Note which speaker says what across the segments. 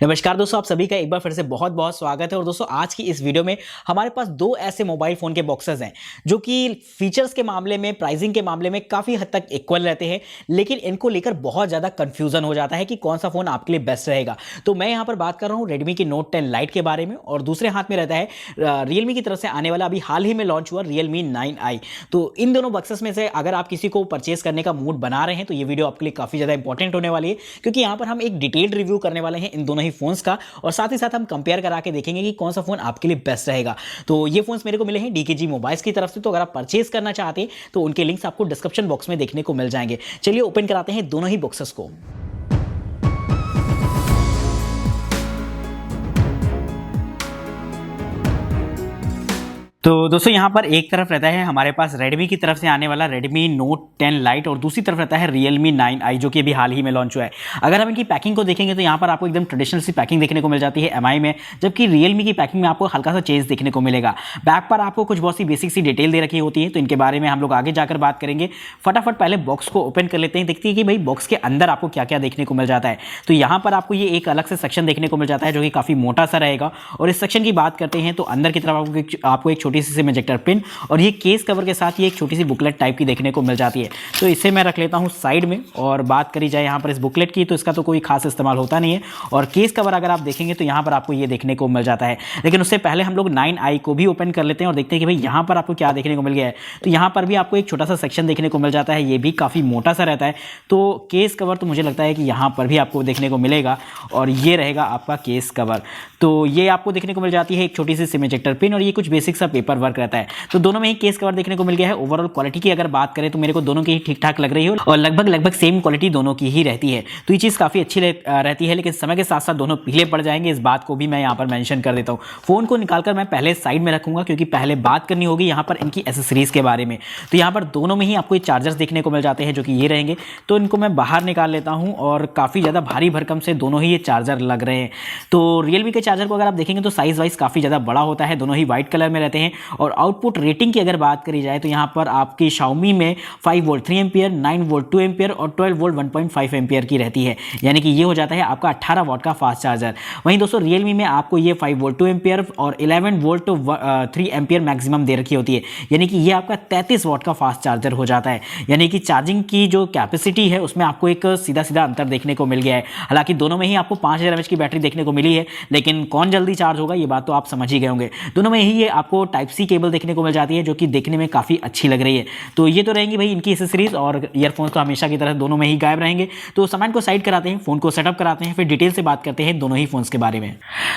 Speaker 1: नमस्कार दोस्तों, आप सभी का एक बार फिर से बहुत बहुत स्वागत है। और दोस्तों आज की इस वीडियो में हमारे पास दो ऐसे मोबाइल फ़ोन के बॉक्सेस हैं जो कि फीचर्स के मामले में, प्राइसिंग के मामले में काफ़ी हद तक इक्वल रहते हैं, लेकिन इनको लेकर बहुत ज़्यादा कन्फ्यूज़न हो जाता है कि कौन सा फ़ोन आपके लिए बेस्ट रहेगा। तो मैं यहाँ पर बात कर रहा हूँ रेडमी की नोट 10 लाइट के बारे में, और दूसरे हाथ में रहता है रियलमी की तरफ से आने वाला अभी हाल ही में लॉन्च हुआ रियलमी 9i। तो इन दोनों बॉक्सेस में से अगर आप किसी को परचेस करने का मूड बना रहे हैं तो ये वीडियो आपके लिए काफ़ी ज़्यादा इंपॉर्टेंट होने वाली है, क्योंकि यहाँ पर हम एक डिटेल्ड रिव्यू करने वाले हैं इन दोनों ही फोन्स का, और साथ ही साथ हम कंपेयर करा के देखेंगे कि कौन सा फोन आपके लिए बेस्ट रहेगा। तो ये फोन्स मेरे को मिले हैं डीकेजी मोबाइल्स की तरफ से, तो अगर आप परचेज करना चाहते हैं तो उनके लिंक्स आपको डिस्क्रिप्शन बॉक्स में देखने को मिल जाएंगे। चलिए ओपन कराते हैं दोनों ही बॉक्सेस को। तो दोस्तों यहाँ पर एक तरफ रहता है हमारे पास रेडमी की तरफ से आने वाला Redmi Note 10 Lite, और दूसरी तरफ रहता है Realme 9i जो कि अभी हाल ही में लॉन्च हुआ है। अगर हम इनकी पैकिंग को देखेंगे तो यहाँ पर आपको एकदम ट्रेडिशनल सी पैकिंग देखने को मिल जाती है MI में, जबकि Realme की पैकिंग में आपको हल्का सा चेंज देखने को मिलेगा। बैक पर आपको कुछ बहुत सी बेसिक सी डिटेल दे रखी होती है, तो इनके बारे में हम लोग आगे जाकर बात करेंगे। फटाफट पहले बॉक्स को ओपन कर लेते हैं, देखते हैं कि भाई बॉक्स के अंदर आपको क्या क्या देखने को मिल जाता है। तो यहाँ पर आपको ये एक अलग से सेक्शन देखने को मिल जाता है जो कि काफ़ी मोटा सा रहेगा, और इस सेक्शन की बात करते हैं तो अंदर की तरफ आपको एक छोटी सी इजेक्टर पिन और ये केस कवर के साथ ये एक छोटी सी बुकलेट टाइप की देखने को मिल जाती है। तो इसे मैं रख लेता हूँ साइड में, और बात करी जाए यहाँ पर इस बुकलेट की तो इसका तो कोई खास इस्तेमाल होता नहीं है। और केस कवर अगर आप देखेंगे तो यहाँ पर आपको ये देखने को मिल जाता है, लेकिन उससे पहले हम लोग 9i को भी ओपन कर लेते हैं और देखते हैं कि भाई यहाँ पर आपको क्या देखने को मिल गया है। तो यहाँ पर भी आपको एक छोटा सा सेक्शन देखने को मिल जाता है, ये भी काफ़ी मोटा सा रहता है। तो केस कवर तो मुझे लगता है कि यहाँ पर भी आपको देखने को मिलेगा, और ये रहेगा आपका केस कवर। तो ये आपको देखने को मिल जाती है एक छोटी सी सिम इजेक्टर पिन, और ये कुछ बेसिक सा पेपर वर्क रहता है। तो दोनों में ही केस कवर देखने को मिल गया है। ओवरऑल क्वालिटी की अगर बात करें तो मेरे को दोनों की ही ठीक ठाक लग रही है, और लगभग सेम क्वालिटी दोनों की ही रहती है। तो ये चीज़ काफ़ी अच्छी रहती है, लेकिन समय के साथ साथ दोनों पीले पड़ जाएंगे, इस बात को भी मैं यहाँ पर मेंशन कर देता हूँ। फ़ोन को निकालकर मैं पहले साइड में रखूंगा, क्योंकि पहले बात करनी होगी यहाँ पर इनकी एसेसरीज़ के बारे में। तो यहाँ पर दोनों में ही आपको ये चार्जर्स देखने को मिल जाते हैं जो कि ये रहेंगे। तो इनको मैं बाहर निकाल लेता हूँ, और काफ़ी ज़्यादा भारी भरकम से दोनों ही ये चार्जर लग रहे हैं। तो रियलमी के चार्जर को अगर आप देखेंगे तो साइज़ वाइज काफ़ी ज़्यादा बड़ा होता है, दोनों ही वाइट कलर में रहते हैं। और आउटपुट रेटिंग की अगर बात करी जाए तो यहाँ पर आपकी Xiaomi में 5 वोल्ट 3 एम्पियर, 9 वोल्ट 2 एम्पियर और 12 वोल्ट 1.5 एम्पियर की रहती है, यानी कि ये हो जाता है आपका 18 वॉट का फास्ट चार्जर। वहीं दोस्तों Realme में आपको ये 5 वोल्ट 2 एम्पियर और 11 वोल्ट 3 एम्पियर मैक्सिमम दे रखी होती है, यानी कि ये आपका 33 वॉट का फास्ट चार्जर हो जाता है। यानी कि चार्जिंग की जो कैपेसिटी है उसमें आपको एक सीधा सीधा अंतर देखने को मिल गया है। हालांकि दोनों में ही आपको 5000 mAh की बैटरी देखने को मिली है, लेकिन कौन जल्दी चार्ज होगा ये बात तो आप समझ ही गए होंगे। दोनों में ही ये आपको टाइप सी केबल देखने को मिल जाती है जो कि देखने में काफ़ी अच्छी लग रही है। तो ये तो रहेंगी भाई इनकी एसेसरीज, और ईयरफोन्स तो हमेशा की तरह दोनों में ही गायब रहेंगे। तो सामान को साइड कराते हैं, फोन को सेटअप कराते हैं, फिर डिटेल से बात करते हैं दोनों ही फोन्स के बारे में।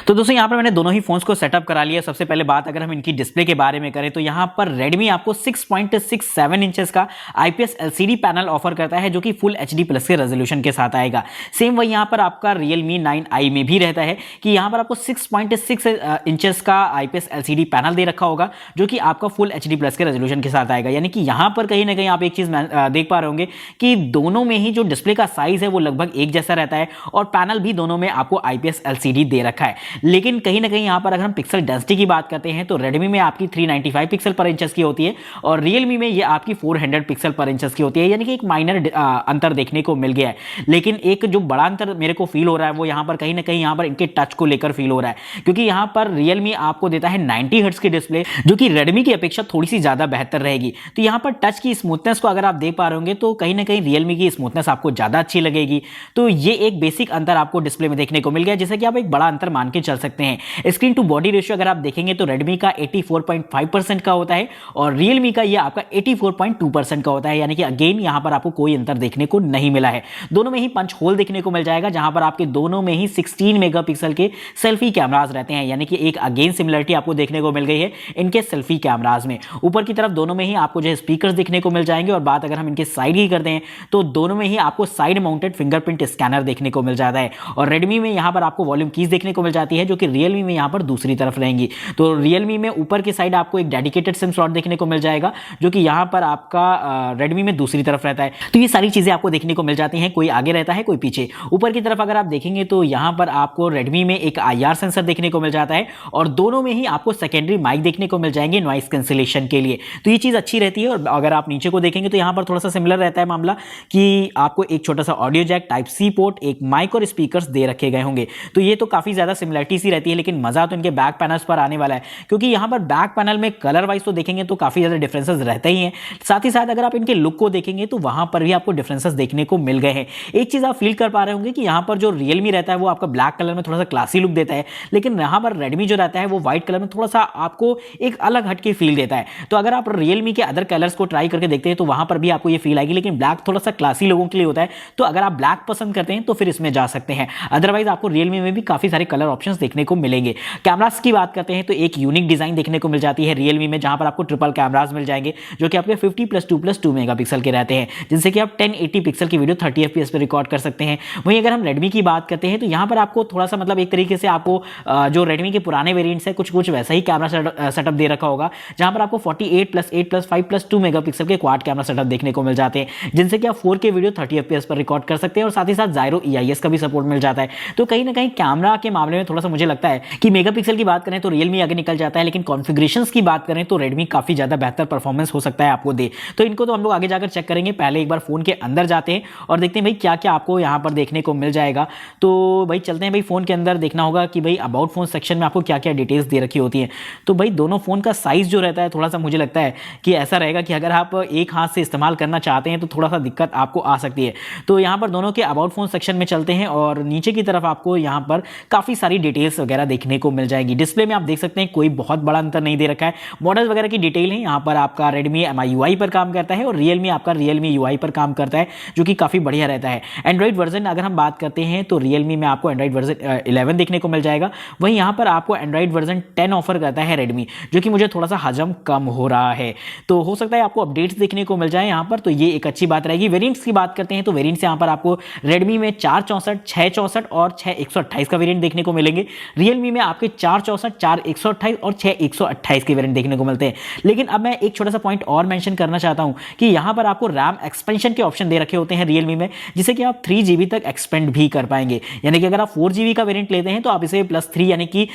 Speaker 1: तो दोस्तों यहाँ पर मैंने दोनों ही फोन्स को सेटअप करा लिया। सबसे पहले बात अगर हम इनकी डिस्प्ले के बारे में करें तो यहाँ पर रेडमी आपको 6.67 इंचेस का IPS LCD पैनल ऑफर करता है जो कि फुल HD+ के रेजोल्यूशन के साथ आएगा। सेम वही यहाँ पर आपका Realme 9i में भी रहता है कि यहाँ पर आपको 6.6 इंचेस का IPS LCD पैनल दे रखा होगा जो कि आपका फुल HD+ के रेजोल्यूशन के साथ आएगा। यानी कि यहाँ पर कहीं ना कहीं आप एक चीज देख पा रहे होंगे कि दोनों में ही जो डिस्प्ले का साइज है वो लगभग एक जैसा रहता है, और पैनल भी दोनों में आपको IPS LCD दे रखा है। लेकिन कहीं ना कहीं यहाँ पर अगर हम पिक्सल डेंसिटी की बात करते हैं तो रेडमी में आपकी 395 पिक्सल पर इंचेस की होती है, और रियलमी में ये आपकी 400 पिक्सल पर इंचेस की होती है। यानी कि एक माइनर अंतर देखने को मिल गया है, लेकिन एक जो बड़ा अंतर मेरे को फील हो रहा है वो यहाँ पर कहीं ना कहीं यहाँ पर इनके टच को लेकर फील हो रहा है, क्योंकि यहाँ पर रियलमी आपको देता है 90 हर्ट्ज की डिस्प्ले जो कि रेडमी की अपेक्षा थोड़ी सी ज्यादा बेहतर रहेगी। तो यहाँ पर टच की स्मूथनेस को अगर आप देख पा रहे होंगे तो कहीं ना कहीं रियलमी की स्मूथनेस आपको ज्यादा अच्छी लगेगी। तो ये एक बेसिक अंतर आपको डिस्प्ले में देखने को मिल गया, जैसे कि आप एक बड़ा अंतर मान के चल सकते हैं। स्क्रीन टू बॉडी रेशियो अगर आप देखेंगे तो रेडमी का 84.5% का होता है, और रियलमी का ये आपका 84.2% का होता है। यानी कि अगेन यहाँ पर आपको कोई अंतर देखने को नहीं मिला है। दोनों में ही पंच होल देखने को मिल जाएगा, जहां पर आपके दोनों में ही 16 मेगापिक्सल के सेल्फी कैमराज रहते हैं। यानी कि एक अगेन सिमिलरिटी आपको देखने को मिल गई है इनके सेल्फी कैमराज में। ऊपर की तरफ दोनों में ही आपको जो है स्पीकर्स देखने को मिल जाएंगे, और बात अगर हम इनके साइड की करते हैं तो दोनों में ही आपको साइड माउंटेड फिंगरप्रिंट स्कैनर देखने को मिल जाता है। और रेडमी में यहाँ पर आपको वॉल्यूम कीज देखने को मिल जाती है जो कि रियलमी में यहाँ पर दूसरी तरफ रहेंगी। तो रियलमी में ऊपर की साइड आपको एक डेडिकेटेड सिम स्लॉट देखने को मिल जाएगा जो कि यहाँ पर आपका रेडमी में दूसरी तरफ रहता है। तो ये सारी चीजें आपको देखने को मिल जाती हैं, कोई आगे रहता है कोई पीछे। ऊपर की तरफ अगर आप देखेंगे तो यहाँ पर आपको रेडमी में एक IR सेंसर देखने को मिल जाता है, और दोनों में ही आपको सेकेंडरी माइक देखने देखने को मिल जाएंगे नॉइस कैंसिलेशन के लिए, तो ये चीज़ अच्छी रहती है। और अगर आप नीचे को देखेंगे तो यहाँ पर थोड़ा सा सिमिलर रहता है मामला कि आपको एक छोटा सा audio jack, type C port, एक माइक और स्पीकर्स दे रखे गए होंगे, तो ये तो काफ़ी ज़्यादा सिमिलरिटी सी रहती है। लेकिन मज़ा तो इनके बैक पैनल्स पर आने वाला है, क्योंकि यहाँ पर बैक पैनल में कलर वाइज तो देखेंगे तो काफ़ी ज़्यादा डिफरेंसेस रहते ही हैं। साथ ही साथ अगर आप इनके लुक को देखेंगे तो वहाँ पर भी आपको डिफरेंसेस देखने को मिल गए हैं। एक चीज़ आप फील कर पा रहे होंगे कि यहाँ पर जो रियलमी रहता है वो आपका ब्लैक कलर में थोड़ा सा क्लासी लुक देता है, लेकिन यहाँ पर रेडमी जो रहता है वो व्हाइट कलर में थोड़ा सा आपको एक अलग हटके फील देता है। तो अगर आप रियलमी के अदर कलर्स को ट्राई करके देखते हैं तो वहाँ पर भी आपको ये फील आएगी, लेकिन ब्लैक थोड़ा सा क्लासी लोगों के लिए होता है, तो अगर आप ब्लैक पसंद करते हैं तो फिर इसमें जा सकते हैं। अदरवाइज आपको रियलमी में भी काफ़ी सारे कलर ऑप्शंस देखने को मिलेंगे। कैमरास की बात करते हैं तो एक यूनिक डिज़ाइन देखने को मिल जाती है रियलमी में, जहाँ पर आपको ट्रिपल कैमरास मिल जाएंगे जो कि आपके 50+2+2 मेगापिक्सल के रहते हैं, जिनसे कि आप 1080 पिक्सल की वीडियो 30 FPS पर रिकॉर्ड कर सकते हैं। वहीं अगर हम रेडमी की बात करते हैं तो यहाँ पर आपको थोड़ा सा मतलब एक तरीके से आपको जो रेडमी के पुराने वेरिएंट्स है कुछ वैसा ही कैमरा सेटअप दे रखा होगा, जहाँ पर आपको 48+8+5+2 मेगापिक्सल के क्वाड कैमरा सेटअप देखने को मिल जाते हैं, जिनसे कि आप 4K वीडियो 30 FPS पर रिकॉर्ड कर सकते हैं। और साथ ही साथ जायरो EIS का भी सपोर्ट मिल जाता है। तो कहीं ना कहीं कैमरा के मामले में थोड़ा सा मुझे लगता है कि मेगापिक्सल की बात करें तो रियलमी आगे निकल जाता है, लेकिन कॉन्फ़िगरेशंस की बात करें तो रेडमी काफ़ी ज़्यादा बेहतर परफॉर्मेंस हो सकता है आपको दे। तो इनको तो हम लोग आगे जाकर चेक करेंगे। पहले एक बार फ़ोन के अंदर जाते हैं और देखते हैं भाई क्या क्या आपको यहाँ पर देखने को मिल जाएगा। तो भाई चलते हैं भाई, फ़ोन के अंदर देखना होगा कि भाई अबाउट फ़ोन सेक्शन में आपको क्या क्या डिटेल्स दे रखी होती हैं। तो भाई दोनों फ़ोन का साइज़ जो रहता है थोड़ा सा मुझे लगता है कि ऐसा रहेगा कि अगर आप एक हाथ से इस्तेमाल करना चाहते हैं तो थोड़ा सा दिक्कत आपको आ सकती है। तो यहाँ पर दोनों के अबाउट फ़ोन सेक्शन में चलते हैं और नीचे की तरफ आपको यहाँ पर काफ़ी सारी डिटेल्स वगैरह देखने को मिल जाएगी। डिस्प्ले में आप देख सकते हैं कोई बहुत बड़ा अंतर नहीं दे रखा है। मॉडल वगैरह की डिटेल है, यहाँ पर आपका रेडमी MIUI पर काम करता है और रियलमी आपका रियलमी UI पर काम करता है, जो कि काफ़ी बढ़िया रहता है। एंड्रॉइड वर्जन अगर हम बात करते हैं तो रियलमी में आपको एंड्रॉइड वर्जन 11 देखने को मिल जाएगा। वहीं यहाँ पर आपको एंड्रॉइड वर्जन 10 ऑफर करता है रेडमी, जो कि मुझे थोड़ा सा हजम कम हो रहा है। तो हो सकता है आपको अपडेट्स देखने को मिल जाए यहाँ पर, तो ये एक अच्छी बात रहेगी। वेरिएंट्स की बात करते हैं तो वेरिएंट्स यहाँ पर आपको रेडमी में 464, 664 और 6128 का वेरिएंट देखने को मिलेंगे। रियलमी में आपके 464, 4128 और 6128 के वेरिएंट देखने को मिलते हैं। लेकिन अब मैं एक छोटा सा पॉइंट और मेंशन करना चाहता हूं कि यहां पर आपको रैम एक्सपेंशन के ऑप्शन दे रखे होते हैं रियलमी में, जिसे कि आप 3GB तक एक्सपेंड भी कर पाएंगे। यानी कि अगर आप 4GB का वेरिएंट लेते हैं तो आप इसे +3 यानी कि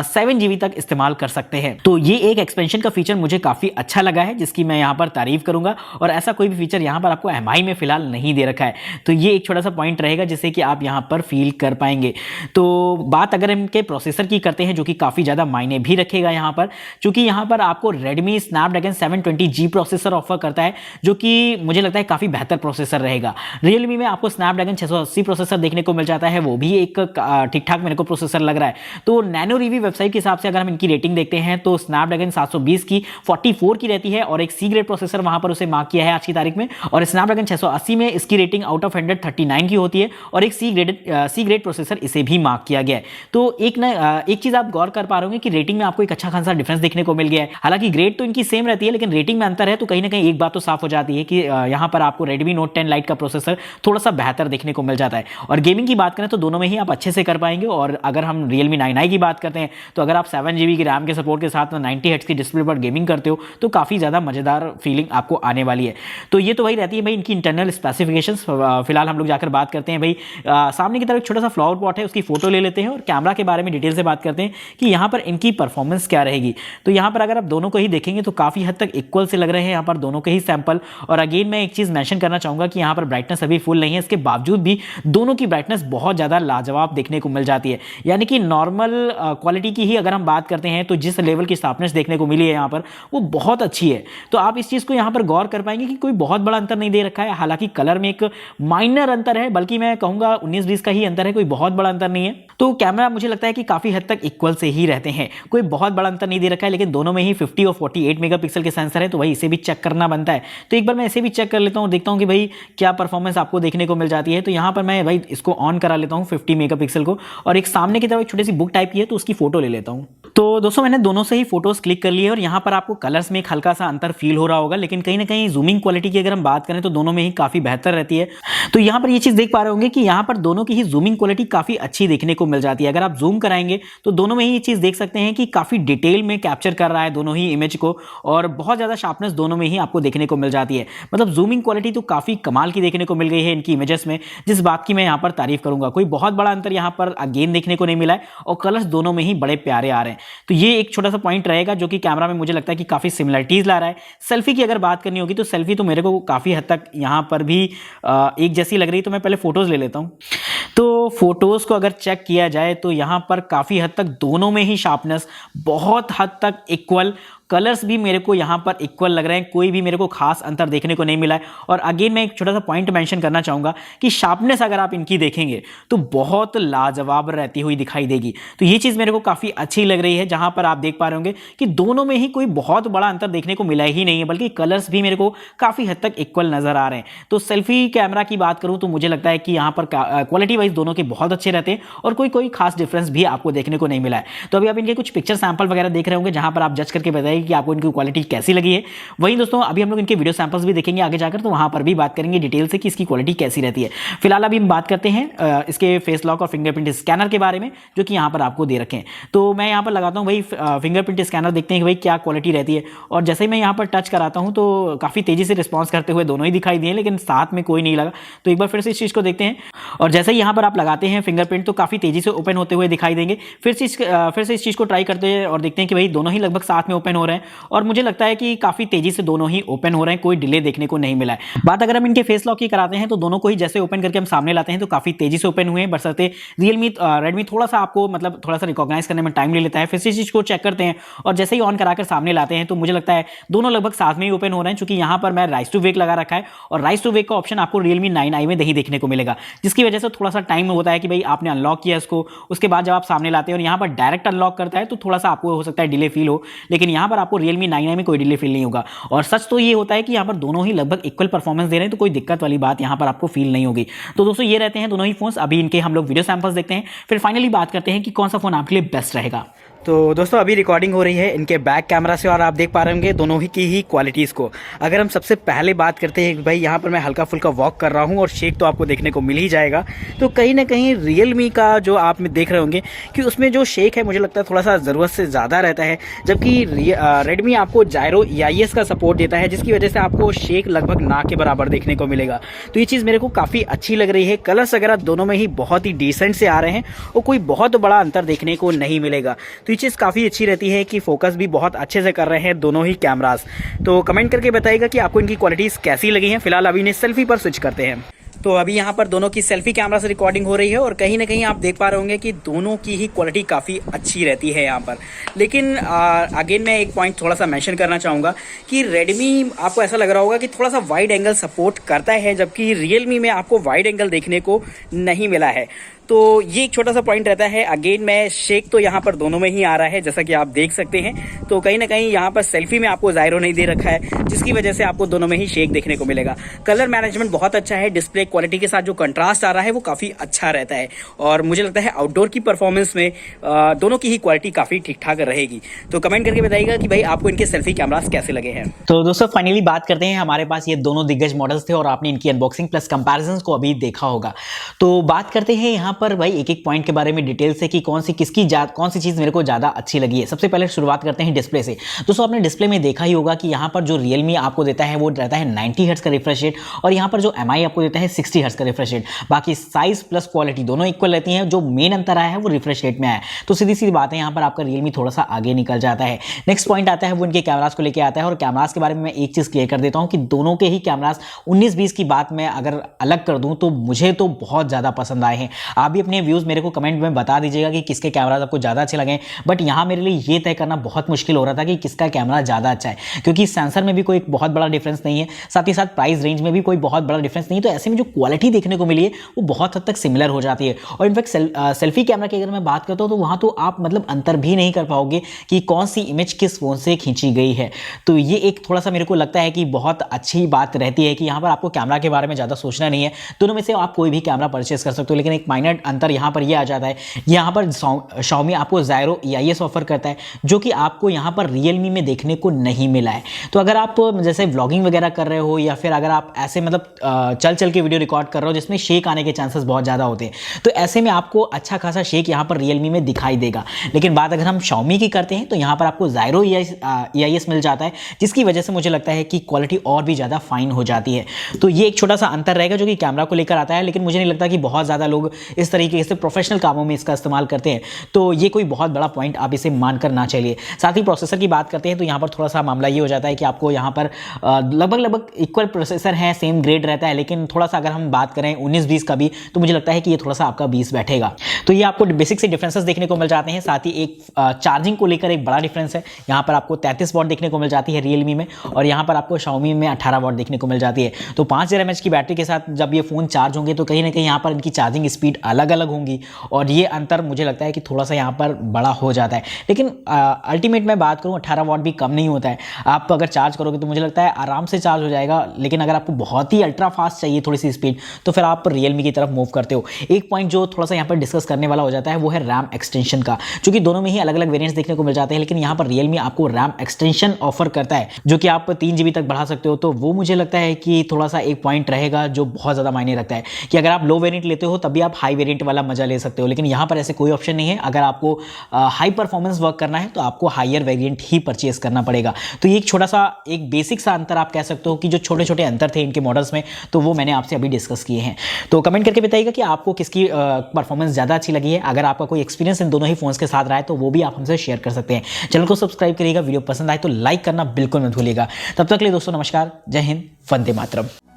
Speaker 1: 7GB तक इस्तेमाल कर सकते हैं। तो ये एक एक्सपेंशन का फीचर मुझे काफी अच्छा लगा है, जिसकी मैं यहां पर तारीफ करूंगा। और ऐसा कोई भी फीचर यहां पर आपको MI में फिलहाल नहीं दे रखा है, तो ये एक छोटा सा पॉइंट रहेगा जिसे कि आप यहां पर फील कर पाएंगे। तो बात अगर इनके प्रोसेसर की करते हैं, जो कि काफी ज्यादा मायने भी रखेगा यहां पर, क्योंकि यहां पर आपको Redmi Snapdragon 720G processor offer करता है, जो कि मुझे लगता है काफी बेहतर प्रोसेसर रहेगा। रियलमी में आपको स्नैपड्रैगन 680 प्रोसेसर देखने को मिल जाता है, वो भी एक ठीक ठाक मेरे को प्रोसेसर लग रहा है। तो नैनो रिव्यू वेबसाइट के हिसाब से अगर हम इनकी रेटिंग देखते हैं तो स्नैपड्रैगन 720 की 44 की रहती है और एक सी ग्रेड प्रोसेसर वहां पर उसे मार्क किया है आज की तारीख में। और स्नैपड्रैगन 680 में इसकी रेटिंग आउट ऑफ 100 39 की होती है और एक सी ग्रेड प्रोसेसर इसे भी मार्क किया गया है। तो एक चीज आप गौर कर पा रहे होंगे कि रेटिंग में आपको एक अच्छा खासा डिफरेंस देखने को मिल गया है। हालांकि ग्रेड तो इनकी सेम रहती है, लेकिन रेटिंग में अंतर है। तो कहीं ना कहीं एक बात तो साफ हो जाती है कि यहां पर आपको Redmi Note 10 Lite का प्रोसेसर थोड़ा सा बेहतर देखने को मिल जाता है। और गेमिंग की बात करें तो दोनों में ही आप अच्छे से कर पाएंगे। और अगर हम Realme 9i की बात करते हैं तो अगर आप 7GB की रैम के सपोर्ट के साथ 90 हर्ट्ज की डिस्प्ले पर गेमिंग करते हो तो काफी ज्यादा मजेदार फीलिंग आपको आने वाली है। तो ये तो वही रहती है भाई इनकी इंटरनल स्पेसिफिकेशंस। फिलहाल हम लोग जाकर बात करते हैं भाई सामने की तरफ छोटा सा फ्लावर पॉट है, उसकी फोटो ले लेते हैं और कैमरा के बारे में डिटेल से बात करते हैं कि यहाँ पर इनकी परफॉर्मेंस क्या रहेगी। तो यहाँ पर अगर आप दोनों को ही देखेंगे तो काफी हद तक इक्वल से लग रहे हैं यहाँ पर दोनों के ही सैंपल। और अगेन मैं एक चीज मेंशन करना चाहूंगा कि यहाँ पर ब्राइटनेस अभी फुल नहीं है, इसके बावजूद भी दोनों की ब्राइटनेस बहुत ज्यादा लाजवाब देखने को मिल जाती है। यानी कि नॉर्मल क्वालिटी की ही अगर हम बात करते हैं तो जिस लेवल की शार्पनेस देखने को मिली है यहाँ पर वो बहुत अच्छी है। तो आप इस चीज को यहाँ पर गौर कर पाएंगे कि कोई बहुत बड़ा अंतर नहीं दे रखा है। हालांकि कलर में एक माइनर अंतर है, बल्कि मैं कहूंगा 19-20 का ही अंतर है, कोई बहुत बड़ा अंतर नहीं है। तो कैमरा मुझे लगता है कि काफी हद तक इक्वल से ही रहते हैं, कोई बहुत बड़ा अंतर नहीं दे रखा है। लेकिन दोनों में ही 50 और 48 मेगापिक्सल के सेंसर है, तो भाई इसे भी चेक करना बनता है। तो एक बार मैं इसे भी चेक कर लेता हूँ, देखता हूँ कि भाई क्या परफॉर्मेंस आपको देखने को मिल जाती है। तो यहाँ पर मैं भाई इसको ऑन करा लेता हूँ 50 मेगापिक्सल को, और एक सामने की तरफ एक छोटी सी बुक टाइप की है तो उसकी फोटो ले लेता हूँ। तो दोस्तों मैंने दोनों से ही फोटोज क्लिक कर लिए और यहाँ पर आपको कलर्स में एक हल्का सा अंतर फील हो रहा होगा, लेकिन कहीं ना कहीं जूमिंग क्वालिटी की अगर हम बात करें तो दोनों में ही काफी बेहतर रहती है। तो यहाँ पर ये चीज देख पा रहे होंगे कि यहाँ पर दोनों की ही जूमिंग क्वालिटी काफी अच्छी देखने को मिल जाती है। अगर आप जूम कराएंगे तो दोनों में ही ये चीज देख सकते हैं कि काफी डिटेल में कैप्चर कर रहा है दोनों ही इमेज को, और बहुत ज्यादा शार्पनेस दोनों में ही आपको देखने को मिल जाती है। मतलब जूमिंग क्वालिटी तो काफी कमाल की देखने को मिल गई है इनकी इमेजेस में, जिस बात की मैं यहाँ पर तारीफ करूंगा। कोई बहुत बड़ा अंतर यहाँ पर अगेन देखने को नहीं मिला है और कलर्स दोनों में ही बड़े प्यारे आ रहे हैं। तो ये एक छोटा सा पॉइंट रहेगा जो कि कैमरा में मुझे लगता है कि काफ़ी सिमिलरिटीज़ ला रहा है। सेल्फी की अगर बात करनी होगी तो सेल्फी तो मेरे को काफ़ी हद तक यहाँ पर भी एक जैसी लग रही, तो मैं पहले फ़ोटोज़ ले लेता हूँ। तो फोटोज़ को अगर चेक किया जाए तो यहाँ पर काफ़ी हद तक दोनों में ही शार्पनेस बहुत हद तक इक्वल, कलर्स भी मेरे को यहाँ पर इक्वल लग रहे हैं, कोई भी मेरे को खास अंतर देखने को नहीं मिला है। और अगेन मैं एक छोटा सा पॉइंट मेंशन करना चाहूँगा कि शार्पनेस अगर आप इनकी देखेंगे तो बहुत लाजवाब रहती हुई दिखाई देगी। तो ये चीज़ मेरे को काफ़ी अच्छी लग रही है, जहाँ पर आप देख पा रहे होंगे कि दोनों में ही कोई बहुत बड़ा अंतर देखने को मिला ही नहीं है, बल्कि कलर्स भी मेरे को काफ़ी हद तक इक्वल नज़र आ रहे हैं। तो सेल्फी कैमरा की बात करूँ तो मुझे लगता है कि यहाँ पर क्वालिटी वाइज दोनों के बहुत अच्छे रहते हैं और कोई खास डिफरेंस भी आपको देखने को नहीं मिला है। तो अभी आप इनके कुछ पिक्चर सैंपल वगैरह देख रहे होंगे, जहाँ पर आप जज करके बताइए कि आपको इनकी क्वालिटी कैसी लगी है। वहीं दोस्तों अभी हम लोग इनके वीडियो सैंपल्स भी देखेंगे आगे जाकर, तो वहां पर भी बात करेंगे डिटेल से कि इसकी क्वालिटी कैसी रहती है। फिलहाल अभी हम बात करते हैं इसके फेस लॉक और फिंगरप्रिंट स्कैनर के बारे में, जो कि यहाँ पर आपको दे रखे हैं। तो मैं यहाँ पर लगाता हूँ भाई फिंगरप्रिंट स्कैनर, देखते हैं कि भाई क्या क्वालिटी रहती है। और जैसे ही मैं यहाँ पर टच कराता हूँ तो काफ़ी तेज़ी से रिस्पॉन्स करते हुए दोनों ही दिखाई दिए, लेकिन साथ में कोई नहीं लगा। तो एक बार फिर से इस चीज़ को देखते हैं। और जैसे ही यहाँ पर आप लगाते हैं फिंगरप्रिंट तो काफ़ी तेज़ी से ओपन होते हुए दिखाई देंगे। फिर से इस चीज़ को ट्राई करते हैं और देखते हैं कि भाई दोनों ही लगभग साथ में ओपन हो रहे हैं। और मुझे लगता है कि काफ़ी तेज़ी से दोनों ही ओपन हो रहे हैं, कोई डिले देखने को नहीं मिला है। बात अगर हम इनके फेस लॉक की कराते हैं तो दोनों को ही जैसे ओपन करके हम सामने लाते हैं तो काफ़ी तेज़ी से ओपन हुए हैं, बशर्ते रेडमी थोड़ा सा आपको मतलब थोड़ा सा रिकॉग्नाइज करने में टाइम ले लेता है। फिर से इस चीज़ को चेक करते हैं और जैसे ही ऑन कराकर सामने लाते हैं तो मुझे लगता है दोनों लगभग साथ में ही ओपन हो रहे हैं। चूंकि यहाँ पर मैं राइज टू वेक लगा रखा है और राइज टू वेक का ऑप्शन आपको Realme 9i में नहीं देखने को मिलेगा, जिसकी वजह से थोड़ा सा टाइम होता है कि भाई आपने अनलॉक किया इसको, उसके बाद जब आप सामने लाते हैं और यहाँ पर डायरेक्ट अनलॉक करता है तो थोड़ा सा आपको हो सकता है डिले फील हो, लेकिन यहाँ पर आपको Realme 9i में कोई डिले फील नहीं होगा। और सच तो ये होता है कि यहाँ पर दोनों ही लगभग इक्वल परफॉर्मेंस दे रहे हैं, तो कोई दिक्कत वाली बात यहाँ पर आपको फील नहीं होगी। तो दोस्तों ये रहते हैं दोनों ही फोन्स। अभी इनके हम लोग वीडियो सैंपल्स देखते हैं, फिर फाइनली बात करते हैं कि कौन सा फोन आपके लिए बेस्ट रहेगा। तो दोस्तों अभी रिकॉर्डिंग हो रही है इनके बैक कैमरा से और आप देख पा रहे होंगे दोनों ही की ही क्वालिटीज़ को। अगर हम सबसे पहले बात करते हैं कि भाई यहाँ पर मैं हल्का फुल्का वॉक कर रहा हूँ और शेक तो आपको देखने को मिल ही जाएगा, तो कहीं ना कहीं Realme का जो आप देख रहे होंगे कि उसमें जो शेक है मुझे लगता है थोड़ा सा ज़रूरत से ज़्यादा रहता है, जबकि Redmi आपको जायरो EIS का सपोर्ट देता है, जिसकी वजह से आपको शेक लगभग ना के बराबर देखने को मिलेगा। तो ये चीज़ मेरे को काफ़ी अच्छी लग रही है। कलर्स वगैरह दोनों में ही बहुत ही डिसेंट से आ रहे हैं और कोई बहुत बड़ा अंतर देखने को नहीं मिलेगा। तो ये चीज़ काफ़ी अच्छी रहती है कि फोकस भी बहुत अच्छे से कर रहे हैं दोनों ही कैमरास। तो कमेंट करके बताइएगा कि आपको इनकी क्वालिटीज़ कैसी लगी हैं। फिलहाल अभी इन्हें सेल्फी पर स्विच करते हैं। तो अभी यहाँ पर दोनों की सेल्फी कैमरा से रिकॉर्डिंग हो रही है और कहीं ना कहीं आप देख पा रहे होंगे कि दोनों की ही क्वालिटी काफ़ी अच्छी रहती है यहाँ पर। लेकिन अगेन मैं एक पॉइंट थोड़ा सा मेंशन करना चाहूँगा कि Redmi आपको ऐसा लग रहा होगा कि थोड़ा सा वाइड एंगल सपोर्ट करता है, जबकि Realme में आपको वाइड एंगल देखने को नहीं मिला है। तो ये एक छोटा सा पॉइंट रहता है। अगेन मैं शेक तो यहाँ पर दोनों में ही आ रहा है, जैसा कि आप देख सकते हैं। तो कहीं ना कहीं यहाँ पर सेल्फी में आपको जायरो नहीं दे रखा है, जिसकी वजह से आपको दोनों में ही शेक देखने को मिलेगा। कलर मैनेजमेंट बहुत अच्छा है, डिस्प्ले क्वालिटी के साथ जो कंट्रास्ट आ रहा है वो काफ़ी अच्छा रहता है और मुझे लगता है आउटडोर की परफॉर्मेंस में दोनों की ही क्वालिटी काफ़ी ठीक ठाक रहेगी। तो कमेंट करके बताइएगा कि भाई आपको इनके सेल्फी कैमरास कैसे लगे हैं। तो दोस्तों फाइनली बात करते हैं, हमारे पास ये दोनों दिग्गज मॉडल्स थे और आपने इनकी अनबॉक्सिंग प्लस कंपैरिजन को अभी देखा होगा। तो बात करते हैं यहाँ पर भाई एक एक पॉइंट के बारे में डिटेल से कि कौन सी चीज़ मेरे को ज़्यादा अच्छी लगी है। सबसे पहले शुरुआत करते हैं डिस्प्ले से। दोस्तों आपने डिस्प्ले में देखा ही होगा कि यहाँ पर जो Realme आपको देता है वो रहता है 90 हर्ट्ज का रिफ्रेश रेट और यहाँ पर जो MI आपको देता है 60 हर्ट्ज का रिफ्रेश रेट। बाकी साइज प्लस क्वालिटी दोनों इक्वल रहती हैं, जो मेन अंतर आया है वो रिफ्रेश रेट में आया है। तो सीधी सीधी बात है, यहाँ पर आपका Realme थोड़ा सा आगे निकल जाता है। नेक्स्ट पॉइंट आता है वो इनके कैमरास को लेकर आता है और कैमरास के बारे में मैं एक चीज़ क्लियर कर देता हूँ कि दोनों के ही कैमरास 19-20 की बात मैं अगर अलग कर दूँ तो मुझे तो बहुत ज़्यादा पसंद आए हैं। आप भी अपने व्यूज़ मेरे को कमेंट में बता दीजिएगा कि किसके कैमरास आपको ज़्यादा अच्छे लगे। बट यहाँ मेरे लिए ये तय करना बहुत मुश्किल हो रहा था कि किसका कैमरा ज़्यादा अच्छा है, क्योंकि सेंसर में भी कोई बहुत बड़ा डिफरेंस नहीं है, साथ ही साथ प्राइस रेंज में भी कोई बहुत बड़ा डिफरेंस नहीं है। तो ऐसे में जो क्वालिटी देखने को मिली है वो बहुत हद तक सिमिलर हो जाती है। और इनफैक्ट सेल्फी कैमरा की अगर मैं बात करता हूँ तो वहाँ तो आप मतलब अंतर भी नहीं कर पाओगे कि कौन सी इमेज किस फोन से खींची गई है। तो ये एक थोड़ा सा मेरे को लगता है कि बहुत अच्छी बात रहती है कि यहाँ पर आपको कैमरा के बारे में ज़्यादा सोचना नहीं है, दोनों में से आप कोई भी कैमरा परचेस कर सकते हो। लेकिन एक माइनर अंतर यहाँ पर ये आ जाता है, यहाँ पर Xiaomi आपको जायरो EIS ऑफर करता है, जो कि आपको यहाँ पर Realme में देखने को नहीं मिला है। तो अगर आप जैसे व्लॉगिंग वगैरह कर रहे हो या फिर अगर आप ऐसे मतलब चल के वीडियो रिकॉर्ड कर रहे हो जिसमें शेक आने के चांसेस बहुत ज़्यादा होते हैं, तो ऐसे में आपको अच्छा खासा शेक यहाँ पर Realme में दिखाई देगा। लेकिन बात अगर हम Xiaomi की करते हैं तो यहाँ पर आपको जायरो EIS मिल जाता है, जिसकी वजह से मुझे लगता है कि क्वालिटी और भी ज़्यादा फाइन हो जाती है। तो ये एक छोटा सा अंतर रहेगा जो कि कैमरा को लेकर आता है, लेकिन मुझे नहीं लगता कि बहुत ज़्यादा लोग इस तरीके से प्रोफेशनल कामों में इसका इस्तेमाल करते हैं, तो ये कोई बहुत बड़ा पॉइंट आप इसे मानकर ना चलिए। साथ ही प्रोसेसर की बात करते हैं तो यहाँ पर थोड़ा सा मामला ये हो जाता है कि आपको यहाँ पर लगभग इक्वल प्रोसेसर है, सेम ग्रेड रहता है, लेकिन थोड़ा सा अगर हम बात करें 19-20 का भी, तो मुझे लगता है कि ये थोड़ा सा आपका 20 बैठेगा। तो ये आपको बेसिक से डिफरेंसेस देखने को मिल जाते हैं। साथ ही एक चार्जिंग को लेकर एक बड़ा डिफरेंस है, यहाँ पर आपको 33 वॉट देखने को मिल जाती है रियलमी में, और यहाँ पर आपको Xiaomi में 18 वॉट देखने को मिल जाती है। तो 5000 mAh की बैटरी के साथ जब ये फ़ोन चार्ज होंगे तो कहीं ना कहीं यहाँ पर इनकी चार्जिंग स्पीड अलग अलग होंगी, और ये अंतर मुझे लगता है कि थोड़ा सा यहाँ पर बड़ा हो जाता है। लेकिन अल्टीमेट मैं बात करूँ 18 वॉट भी कम नहीं होता है। आप अगर चार्ज करोगे तो मुझे लगता है आराम से चार्ज हो जाएगा, लेकिन अगर आपको बहुत ही अल्ट्रा फास्ट चाहिए थोड़ी सी स्पीड, तो फिर आप रियलमी की तरफ मूव करते हो। एक पॉइंट जो थोड़ा सा यहाँ पर डिस्कस करने वाला हो जाता है वो है रैम एक्सटेंशन का, क्योंकि दोनों में ही अलग अलग वेरिएंट्स देखने को मिल जाते हैं, लेकिन यहाँ पर रियलमी आपको रैम एक्सटेंशन ऑफर करता है जो कि आप 3 GB तक बढ़ा सकते हो। तो वो मुझे लगता है कि थोड़ा सा एक पॉइंट रहेगा जो बहुत ज़्यादा मायने रखता है, कि अगर आप लो वेरिएंट लेते हो तभी आप हाई वेरिएंट वाला मजा ले सकते हो, लेकिन यहाँ पर ऐसे कोई ऑप्शन नहीं है। अगर आपको हाई परफॉर्मेंस वर्क करना है तो आपको हायर वेरिएंट ही परचेज करना पड़ेगा। तो ये एक छोटा सा एक बेसिक सा अंतर आप कह सकते हो कि जो छोटे छोटे अंतर थे इनके मॉडल्स में, तो वो मैंने आपसे अभी डिस्कस किए हैं। तो कमेंट करके बताइएगा कि आपको किसकी परफॉर्मेंस ज़्यादा अच्छी लगी है। अगर आपका कोई एक्सपीरियंस इन दोनों ही फोन्स के साथ रहा है तो वो भी आप हमसे शेयर कर सकते हैं। चैनल को सब्सक्राइब करिएगा, वीडियो पसंद आए तो लाइक करना बिल्कुल मत भूलिएगा। तब तक के लिए दोस्तों नमस्कार, जय हिंद, वंदे मातरम।